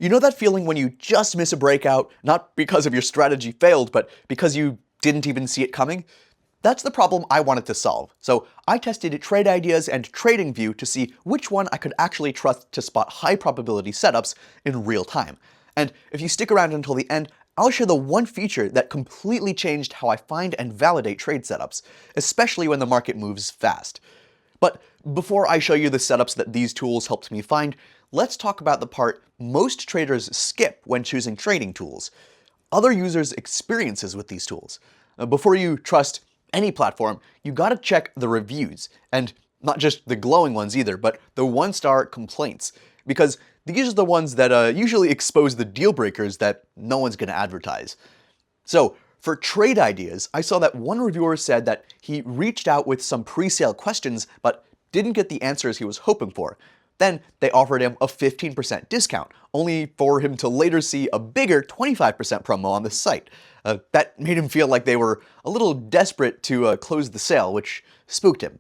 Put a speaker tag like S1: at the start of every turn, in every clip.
S1: You know that feeling when you just miss a breakout, not because of your strategy failed, but because you didn't even see it coming? That's the problem I wanted to solve. So I tested Trade Ideas and TradingView to see which one I could actually trust to spot high probability setups in real time. And if you stick around until the end, I'll share the one feature that completely changed how I find and validate trade setups, especially when the market moves fast. But before I show you the setups that these tools helped me find, let's talk about the part most traders skip when choosing trading tools: other users' experiences with these tools. Before you trust any platform, you gotta check the reviews, and not just the glowing ones either, but the one-star complaints, because these are the ones that usually expose the deal breakers that no one's gonna advertise. So for Trade Ideas, I saw that one reviewer said that he reached out with some pre-sale questions, but didn't get the answers he was hoping for. Then they offered him a 15% discount, only for him to later see a bigger 25% promo on the site. That made him feel like they were a little desperate to close the sale, which spooked him.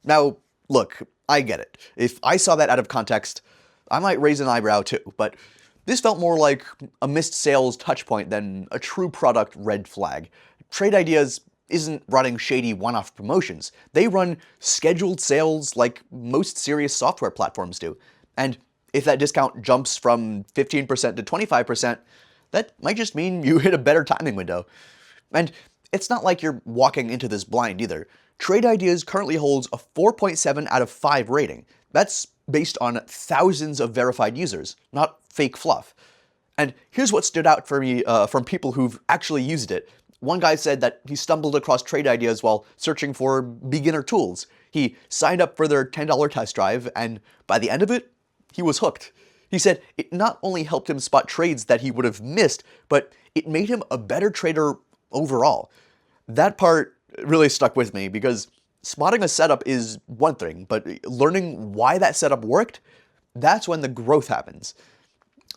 S1: Now, look, I get it. If I saw that out of context, I might raise an eyebrow too, but this felt more like a missed sales touchpoint than a true product red flag. Trade Ideas isn't running shady one-off promotions. They run scheduled sales like most serious software platforms do. And if that discount jumps from 15% to 25%, that might just mean you hit a better timing window. And it's not like you're walking into this blind either. Trade Ideas currently holds a 4.7 out of 5 rating. That's based on thousands of verified users, not fake fluff. And here's what stood out for me from people who've actually used it. One guy said that he stumbled across Trade Ideas while searching for beginner tools. He signed up for their $10 test drive, and by the end of it, he was hooked. He said it not only helped him spot trades that he would have missed, but it made him a better trader overall. That part really stuck with me because spotting a setup is one thing, but learning why that setup worked, that's when the growth happens.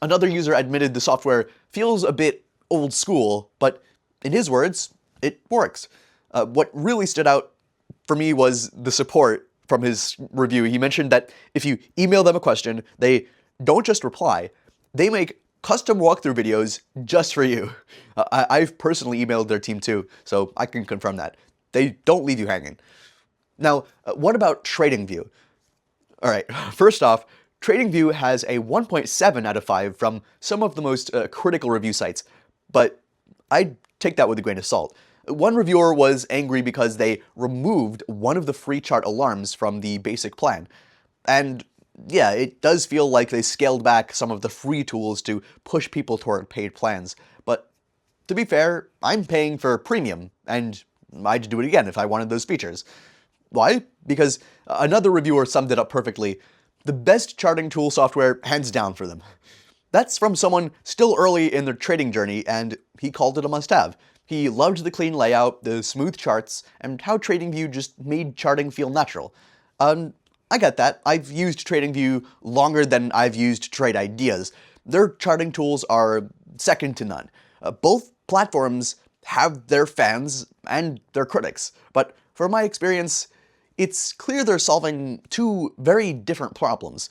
S1: Another user admitted the software feels a bit old school, but in his words, it works. What really stood out for me was the support from his review. He mentioned that if you email them a question, they don't just reply, they make custom walkthrough videos just for you. I've personally emailed their team too, so I can confirm that. They don't leave you hanging. Now, what about TradingView? All right, first off, TradingView has a 1.7 out of 5 from some of the most critical review sites, but I'd take that with a grain of salt. One reviewer was angry because they removed one of the free chart alarms from the basic plan. And yeah, it does feel like they scaled back some of the free tools to push people toward paid plans. But to be fair, I'm paying for premium, and I'd do it again if I wanted those features. Why? Because another reviewer summed it up perfectly. The best charting tool software, hands down for them. That's from someone still early in their trading journey, and he called it a must-have. He loved the clean layout, the smooth charts, and how TradingView just made charting feel natural. I get that. I've used TradingView longer than I've used Trade Ideas. Their charting tools are second to none. Both platforms have their fans and their critics, but from my experience, it's clear they're solving two very different problems.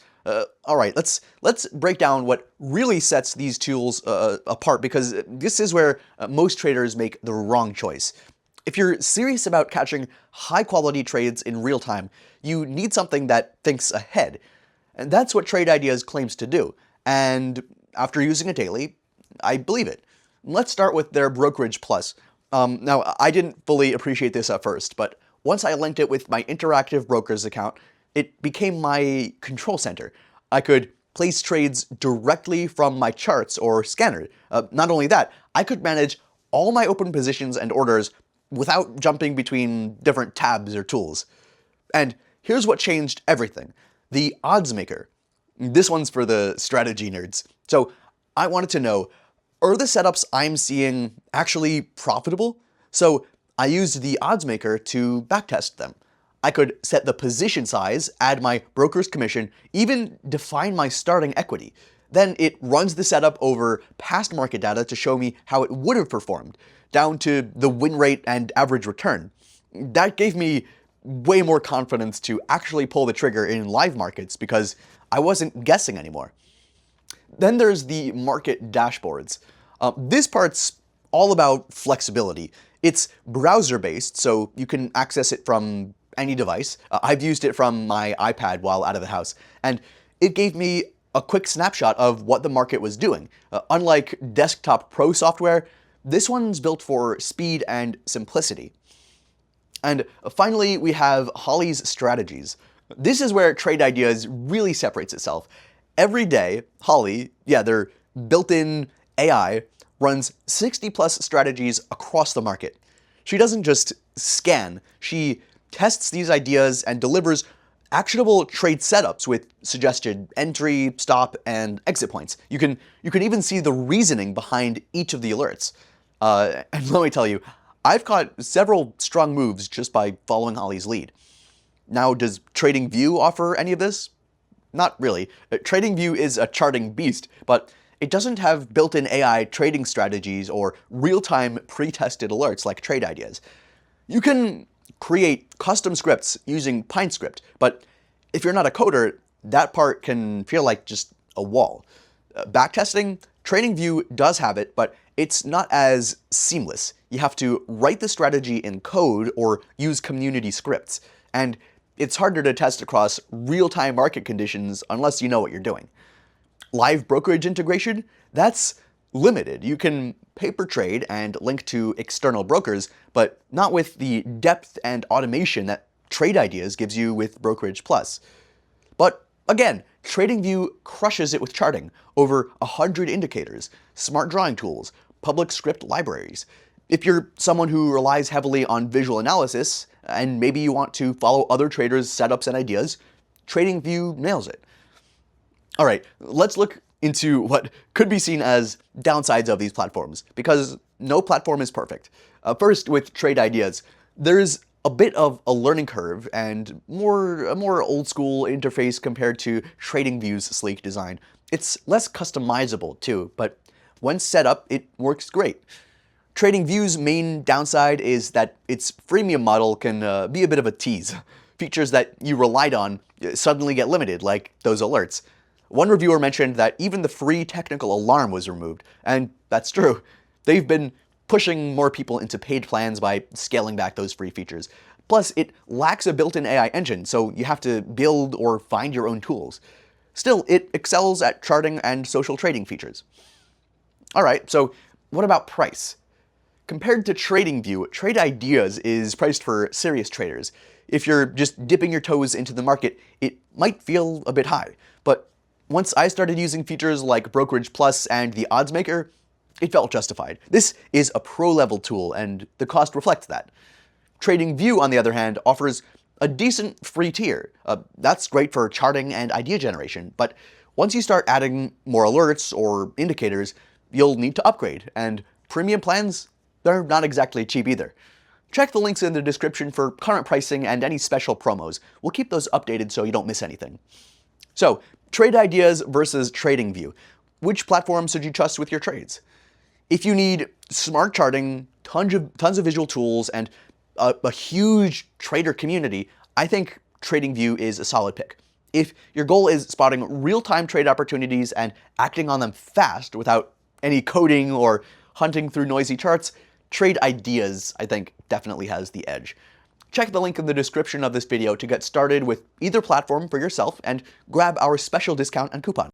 S1: All right, let's break down what really sets these tools apart, because this is where most traders make the wrong choice. If you're serious about catching high-quality trades in real time, you need something that thinks ahead. And that's what Trade Ideas claims to do. And after using it daily, I believe it. Let's start with their Brokerage Plus. Now, I didn't fully appreciate this at first, but once I linked it with my Interactive Brokers account, it became my control center. I could place trades directly from my charts or scanner. Not only that, I could manage all my open positions and orders without jumping between different tabs or tools. And here's what changed everything: the odds maker. This one's for the strategy nerds. So I wanted to know, are the setups I'm seeing actually profitable? So I used the odds maker to backtest them. I could set the position size, add my broker's commission, even define my starting equity. Then it runs the setup over past market data to show me how it would have performed, down to the win rate and average return. That gave me way more confidence to actually pull the trigger in live markets because I wasn't guessing anymore. Then there's the market dashboards. This part's all about flexibility. It's browser-based, so you can access it from any device. I've used it from my iPad while out of the house, and it gave me a quick snapshot of what the market was doing. Unlike desktop pro software, this one's built for speed and simplicity. And finally, we have Holly's strategies. This is where Trade Ideas really separates itself. Every day, Holly, their built-in AI, runs 60+ strategies across the market. She doesn't just scan, she tests these ideas and delivers actionable trade setups with suggested entry, stop, and exit points. You can even see the reasoning behind each of the alerts. And let me tell you, I've caught several strong moves just by following Holly's lead. Now, does TradingView offer any of this? Not really. TradingView is a charting beast, but it doesn't have built-in AI trading strategies or real-time pre-tested alerts like Trade Ideas. You can create custom scripts using PineScript, but if you're not a coder, that part can feel like just a wall. Backtesting, TradingView does have it, but it's not as seamless. You have to write the strategy in code or use community scripts, and it's harder to test across real-time market conditions unless you know what you're doing. Live brokerage integration, that's limited. You can paper trade and link to external brokers, but not with the depth and automation that Trade Ideas gives you with Brokerage Plus. But again, TradingView crushes it with charting, over 100 indicators, smart drawing tools, public script libraries. If you're someone who relies heavily on visual analysis, and maybe you want to follow other traders' setups and ideas, TradingView nails it. All right, let's look into what could be seen as downsides of these platforms, because no platform is perfect. First, with Trade Ideas, there's a bit of a learning curve and a more old-school interface compared to TradingView's sleek design. It's less customizable too, but when set up, it works great. TradingView's main downside is that its freemium model can be a bit of a tease. Features that you relied on suddenly get limited, like those alerts. One reviewer mentioned that even the free technical alarm was removed, and that's true. They've been pushing more people into paid plans by scaling back those free features. Plus, it lacks a built-in AI engine, so you have to build or find your own tools. Still, it excels at charting and social trading features. All right, so what about price? Compared to TradingView, Trade Ideas is priced for serious traders. If you're just dipping your toes into the market, it might feel a bit high. But once I started using features like Brokerage Plus and the Odds Maker, it felt justified. This is a pro-level tool, and the cost reflects that. TradingView, on the other hand, offers a decent free tier. That's great for charting and idea generation, but once you start adding more alerts or indicators, you'll need to upgrade, and premium plans, they're not exactly cheap either. Check the links in the description for current pricing and any special promos. We'll keep those updated so you don't miss anything. So, Trade Ideas versus TradingView. Which platform should you trust with your trades? If you need smart charting, tons of visual tools, and a huge trader community, I think TradingView is a solid pick. If your goal is spotting real-time trade opportunities and acting on them fast without any coding or hunting through noisy charts, Trade Ideas, I think, definitely has the edge. Check the link in the description of this video to get started with either platform for yourself and grab our special discount and coupon.